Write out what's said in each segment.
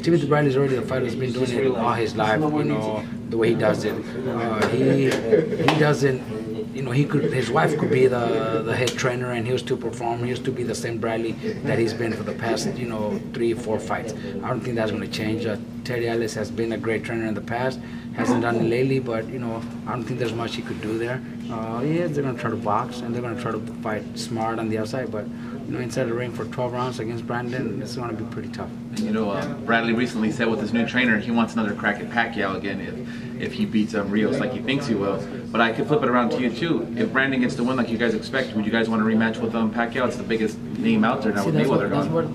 Timothy Bradley's already the fighter who's been doing it all his life. You know, the way he does it. He doesn't. You know, his wife could be the head trainer, and he'll still perform. He'll still be the same Bradley that he's been for the past, 3 or 4 fights. I don't think that's going to change. Teddy Ellis has been a great trainer in the past. Hasn't done it lately, but I don't think there's much he could do there. They're going to try to box, and they're going to try to fight smart on the outside, but inside the ring for 12 rounds against Brandon, it's going to be pretty tough. And Bradley recently said with his new trainer he wants another crack at Pacquiao again if he beats Rios like he thinks he will. But I could flip it around to you too. If Brandon gets to win like you guys expect, would you guys want to rematch with Pacquiao? It's the biggest name out there now with Mayweather gone.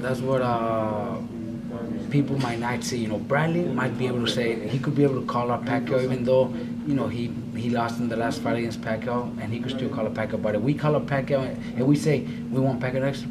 That's what people might not see. Bradley might be able to say, he could be able to call out Pacquiao, even though he lost in the last fight against Pacquiao, and he could still call up Pacquiao. But if we call up Pacquiao and we say we want Pacquiao next,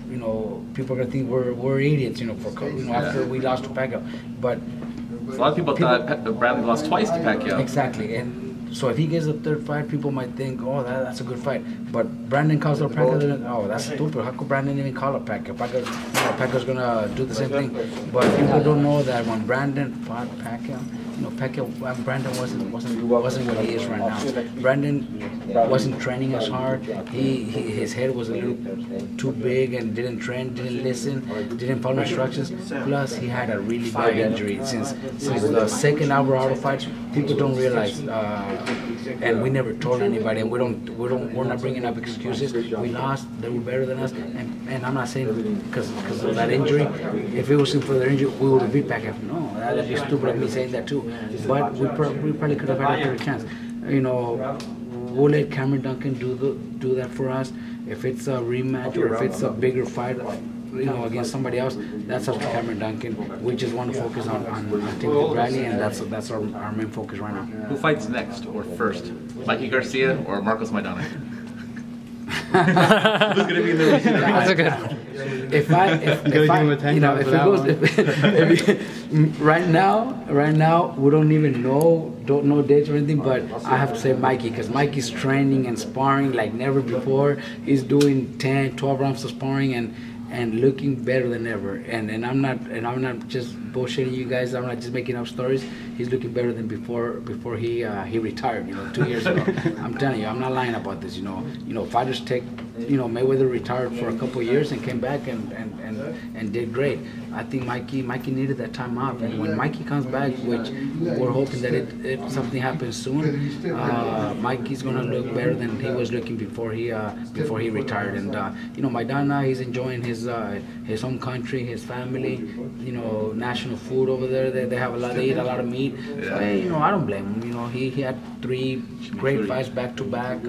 people are gonna think we're idiots, after we lost to Pacquiao. But a lot of people thought Bradley lost twice to Pacquiao. Exactly, and so if he gets a third fight, people might think, oh, that's a good fight. But Brandon calls up Pacquiao, then, oh, that's stupid. How could Brandon even call up Pacquiao? Pacquiao's gonna do the same thing. But people don't know that when Brandon fought Pacquiao, Brandon wasn't what he is right now. Brandon wasn't training as hard. His head was a little too big and didn't train, didn't listen, didn't follow instructions. Plus, he had a really bad injury since the second Alvarado fight. People don't realize, and we never told anybody. And we're not bringing up excuses. We lost. They were better than us, and I'm not saying because of that injury. If it wasn't for their injury, we would have beat Pacquiao. No, that'd be stupid of me saying that too. But we probably could have had a better chance. We'll let Cameron Duncan do that for us. If it's a rematch or if it's a bigger fight, against somebody else, that's up to Cameron Duncan. We just want to focus on Timothy Bradley, and that's our main focus right now. Who fights next or first? Mickey Garcia or Marcos Maidana? Who's gonna be in the race? That's a good one. Right now we don't know dates or anything, but I have to say Mikey, because Mikey's training and sparring like never before. He's doing 10, 12 rounds of sparring and looking better than ever. And I'm not just bullshitting you guys. I'm not just making up stories. He's looking better than before he retired. 2 years ago. I'm telling you, I'm not lying about this. Fighters take. Mayweather retired for a couple of years and came back and did great. I think Mikey needed that time off, and when Mikey comes back, which we're hoping that something happens soon, Mikey's gonna look better than he was looking before he retired. And Maidana, he's enjoying his home country, his family, national food over there. They eat a lot of meat. So, I don't blame him. He had 3 great fights back to back,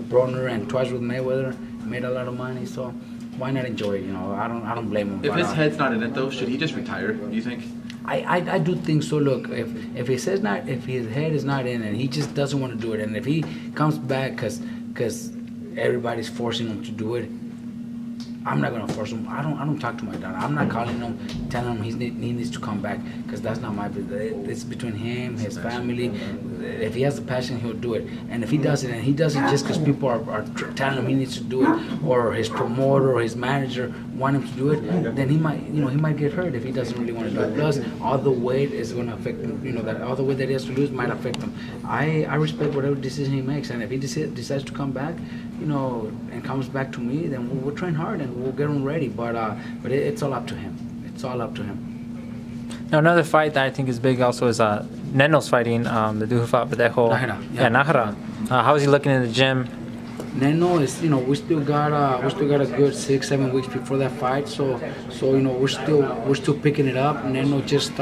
Broner and twice with Mayweather. Made a lot of money, so why not enjoy it? I don't blame him. If his head's not in it though, should he just retire? Do you think? I do think so. Look, if his head is not in it, he just doesn't want to do it, and if he comes back because everybody's forcing him to do it, I'm not gonna force him. I don't talk to my dad. I'm not calling him, telling him he needs to come back, because that's not my business. It's between him, his family. If he has the passion, he'll do it. And if he does it, and he does it just because people are telling him he needs to do it, or his promoter or his manager want him to do it, then he might get hurt if he doesn't really want to do it. Plus, all the weight is going to affect him. That all the weight that he has to lose might affect him. I respect whatever decision he makes, and if he decides to come back, and comes back to me, then we'll train hard and we'll get him ready. But it's all up to him. It's all up to him. Now, another fight that I think is big also is Neno's fighting the dude who fought Verdejo. Nájera. How is he looking in the gym? Neno is, we still got a good 6-7 weeks before that fight, so we're still picking it up. Neno just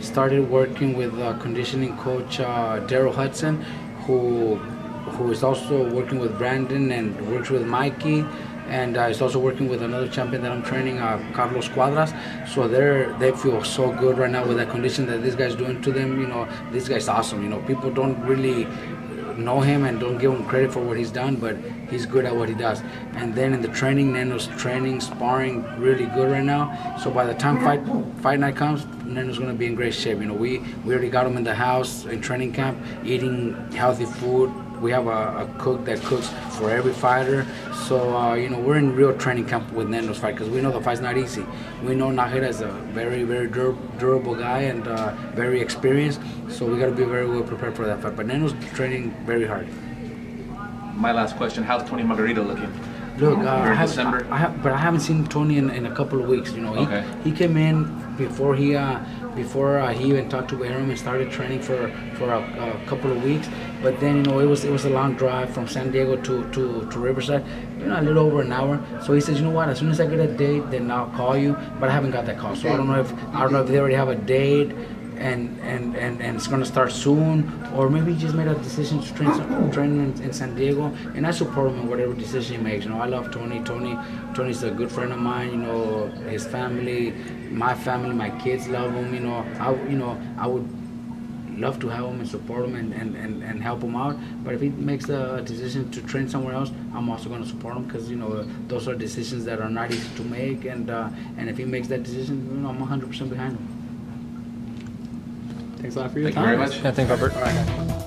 started working with conditioning coach Daryl Hudson, who is also working with Brandon and works with Mikey, and he's also working with another champion that I'm training, Carlos Cuadras. So they feel so good right now with that condition that this guy's doing to them. This guy's awesome. People don't really know him and don't give him credit for what he's done, but he's good at what he does. And then in the training, Neno's training, sparring really good right now. So by the time fight night comes, Neno's going to be in great shape. We already got him in the house in training camp, eating healthy food. We have a cook that cooks for every fighter, So, you know, we're in real training camp with Nendo's fight because we know the fight's not easy. We know Nájera is a very, very durable guy and very experienced. So we got to be very well prepared for that fight. But Nendo's training very hard. My last question: how's Tony Margarito looking? Look, December. But I haven't seen Tony in a couple of weeks. You know, he came in before he even talked to Bayram and started training for a couple of weeks. But then, you know, it was a long drive from San Diego to Riverside, you know, a little over an hour. So he says, you know what, as soon as I get a date, then I'll call you. But I haven't got that call, so I don't know if they already have a date. And it's gonna start soon, or maybe he just made a decision to train in San Diego, and I support him in whatever decision he makes. You know, I love Tony. Tony's a good friend of mine. You know, his family, my kids love him. You know, I would love to have him and support him and help him out. But if he makes a decision to train somewhere else, I'm also going to support him because, you know, those are decisions that are not easy to make. And if he makes that decision, you know, I'm 100% behind him. Thanks a lot for your time. Thank you very much. Yeah, thank you, Robert.